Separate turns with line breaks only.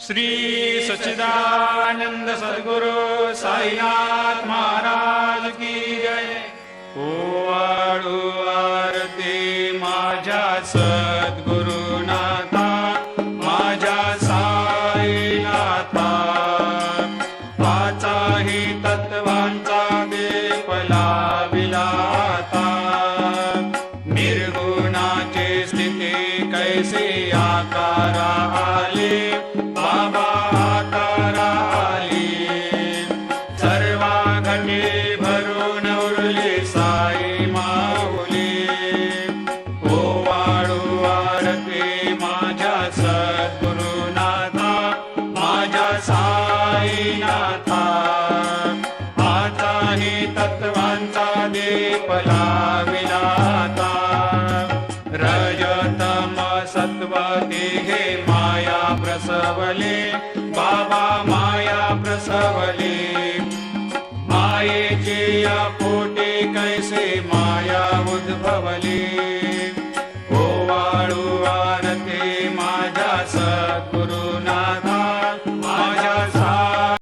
श्री सच्चिदानंद सद्गुरु साईनाथ महाराज की जय। ओवाळू आरती माझ्या सद्गुरुनाथा, माझ्या साईनाथा, पाचाही तत्वांचा दीप लाविला आता। निर्गुणाची स्थिती कैसे आकारा आले, बाबा आकारा आली। सर्वा घटे भरून उरली साई माऊली। ओवाळू आरती माझ्या सद्गुरुनाथा, माझ्या साईनाथा, आताही तत्वांचा दीप लाविला आता। रजतम सत्व तिघे माया प्रसवले, बाबा माया प्रसवले। मायेची या पोटी कैसे माया उद्भवली। ओवाळू आरती माझ्या सद्गुरुनाथ,